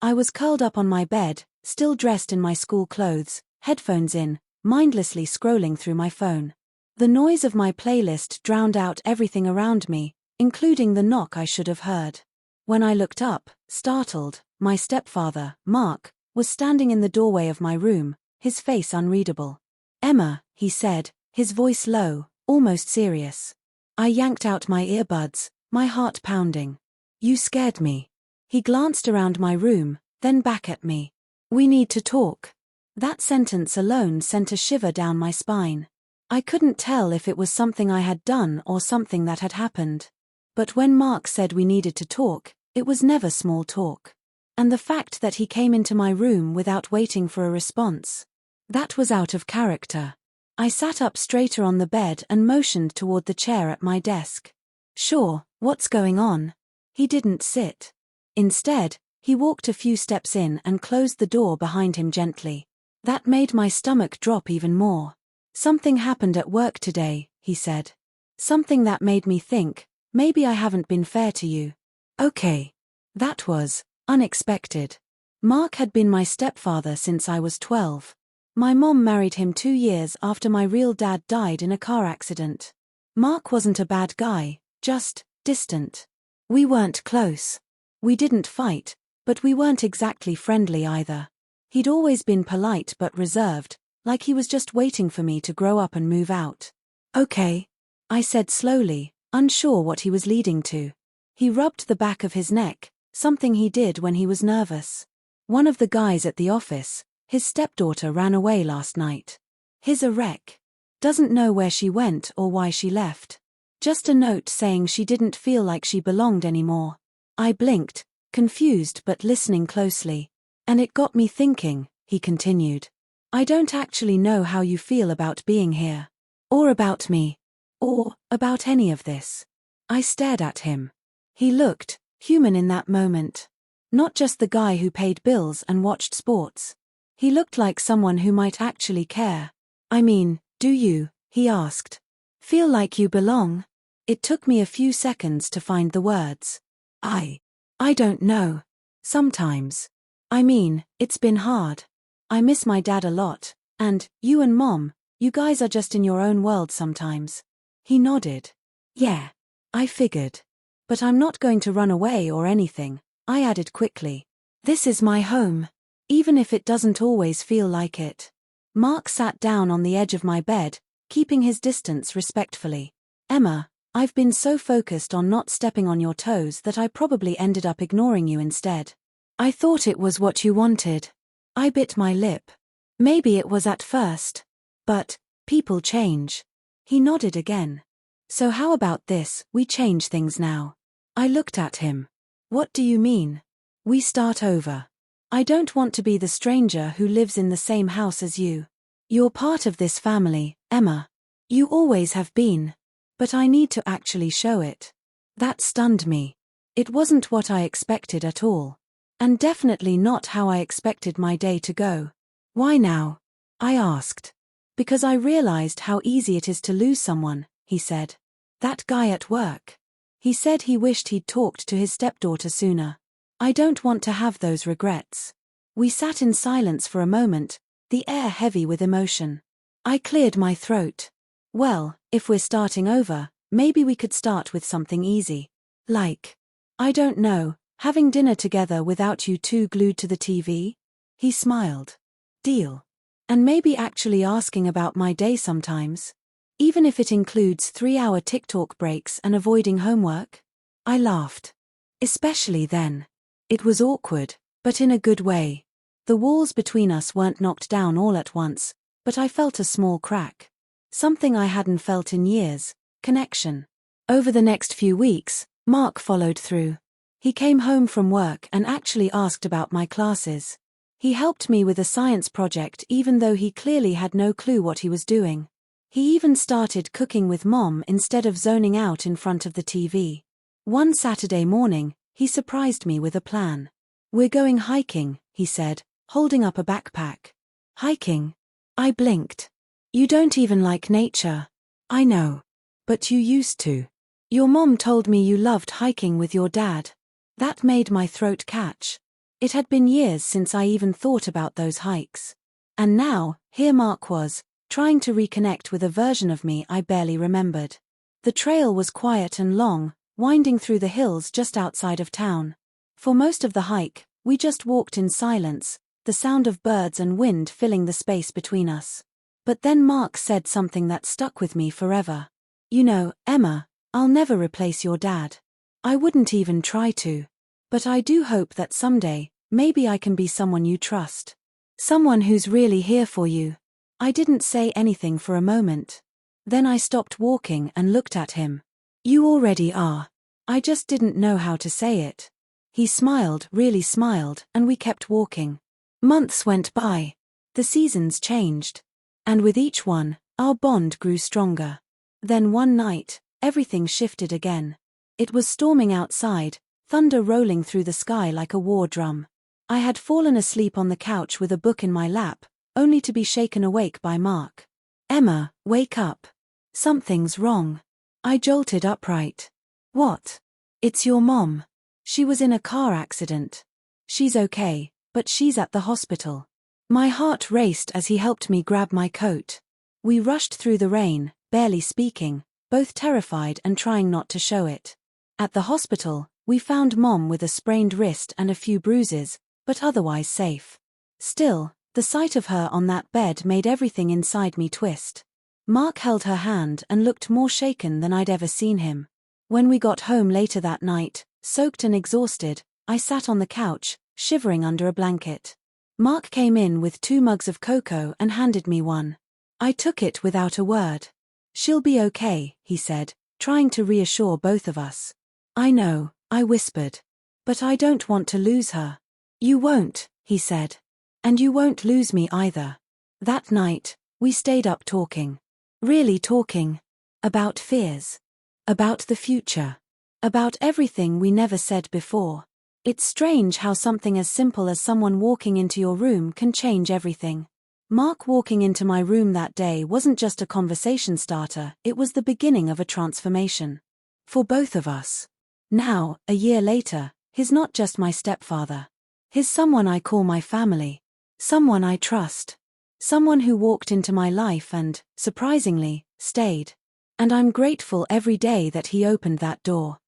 I was curled up on my bed, still dressed in my school clothes, headphones in, mindlessly scrolling through my phone. The noise of my playlist drowned out everything around me, including the knock I should have heard. When I looked up, startled, my stepfather, Mark, was standing in the doorway of my room, his face unreadable. "Emma," he said, his voice low, almost serious. I yanked out my earbuds, my heart pounding. "You scared me." He glanced around my room, then back at me. "We need to talk." That sentence alone sent a shiver down my spine. I couldn't tell if it was something I had done or something that had happened. But when Mark said we needed to talk, it was never small talk. And the fact that he came into my room without waiting for a response, that was out of character. I sat up straighter on the bed and motioned toward the chair at my desk. "Sure, what's going on?" He didn't sit. Instead, he walked a few steps in and closed the door behind him gently. That made my stomach drop even more. "Something happened at work today," he said. "Something that made me think, maybe I haven't been fair to you." Okay. That was unexpected. Mark had been my stepfather since I was 12. My mom married him 2 years after my real dad died in a car accident. Mark wasn't a bad guy, just distant. We weren't close. We didn't fight, but we weren't exactly friendly either. He'd always been polite but reserved, like he was just waiting for me to grow up and move out. "Okay," I said slowly, unsure what he was leading to. He rubbed the back of his neck, something he did when he was nervous. "One of the guys at the office, his stepdaughter ran away last night. He's a wreck. Doesn't know where she went or why she left. Just a note saying she didn't feel like she belonged anymore." I blinked, confused but listening closely. "And it got me thinking," he continued. "I don't actually know how you feel about being here. Or about me. Or about any of this." I stared at him. He looked human in that moment. Not just the guy who paid bills and watched sports. He looked like someone who might actually care. "I mean, do you," he asked, "feel like you belong?" It took me a few seconds to find the words. I don't know. Sometimes. I mean, it's been hard. I miss my dad a lot, and you and Mom, you guys are just in your own world sometimes." He nodded. "Yeah. I figured. But I'm not going to run away or anything," I added quickly. "This is my home. Even if it doesn't always feel like it." Mark sat down on the edge of my bed, keeping his distance respectfully. "Emma, I've been so focused on not stepping on your toes that I probably ended up ignoring you instead. I thought it was what you wanted." I bit my lip. "Maybe it was at first. But people change." He nodded again. "So how about this, we change things now?" I looked at him. "What do you mean?" "We start over. I don't want to be the stranger who lives in the same house as you. You're part of this family, Emma. You always have been. But I need to actually show it." That stunned me. It wasn't what I expected at all. And definitely not how I expected my day to go. "Why now?" I asked. "Because I realized how easy it is to lose someone," he said. "That guy at work. He said he wished he'd talked to his stepdaughter sooner. I don't want to have those regrets." We sat in silence for a moment, the air heavy with emotion. I cleared my throat. "Well, if we're starting over, maybe we could start with something easy. Like, I don't know, having dinner together without you two glued to the TV?" He smiled. "Deal. And maybe actually asking about my day sometimes. Even if it includes 3-hour TikTok breaks and avoiding homework?" I laughed. Especially then. It was awkward, but in a good way. The walls between us weren't knocked down all at once, but I felt a small crack. Something I hadn't felt in years, connection. Over the next few weeks, Mark followed through. He came home from work and actually asked about my classes. He helped me with a science project even though he clearly had no clue what he was doing. He even started cooking with Mom instead of zoning out in front of the TV. One Saturday morning, he surprised me with a plan. "We're going hiking," he said, holding up a backpack. "Hiking?" I blinked. "You don't even like nature." "I know. But you used to. Your mom told me you loved hiking with your dad." That made my throat catch. It had been years since I even thought about those hikes. And now, here Mark was, trying to reconnect with a version of me I barely remembered. The trail was quiet and long, winding through the hills just outside of town. For most of the hike, we just walked in silence, the sound of birds and wind filling the space between us. But then Mark said something that stuck with me forever. "You know, Emma, I'll never replace your dad. I wouldn't even try to. But I do hope that someday, maybe I can be someone you trust. Someone who's really here for you." I didn't say anything for a moment. Then I stopped walking and looked at him. "You already are. I just didn't know how to say it." He smiled, really smiled, and we kept walking. Months went by. The seasons changed. And with each one, our bond grew stronger. Then one night, everything shifted again. It was storming outside, thunder rolling through the sky like a war drum. I had fallen asleep on the couch with a book in my lap, only to be shaken awake by Mark. "Emma, wake up. Something's wrong." I jolted upright. "What?" "It's your mom. She was in a car accident. She's okay, but she's at the hospital." My heart raced as he helped me grab my coat. We rushed through the rain, barely speaking, both terrified and trying not to show it. At the hospital, we found Mom with a sprained wrist and a few bruises, but otherwise safe. Still, the sight of her on that bed made everything inside me twist. Mark held her hand and looked more shaken than I'd ever seen him. When we got home later that night, soaked and exhausted, I sat on the couch, shivering under a blanket. Mark came in with 2 mugs of cocoa and handed me one. I took it without a word. "She'll be okay," he said, trying to reassure both of us. "I know," I whispered. "But I don't want to lose her." "You won't," he said. "And you won't lose me either." That night, we stayed up talking. Really talking. About fears. About the future. About everything we never said before. It's strange how something as simple as someone walking into your room can change everything. Mark walking into my room that day wasn't just a conversation starter, it was the beginning of a transformation. For both of us. Now, a year later, he's not just my stepfather. He's someone I call my family. Someone I trust. Someone who walked into my life and, surprisingly, stayed. And I'm grateful every day that he opened that door.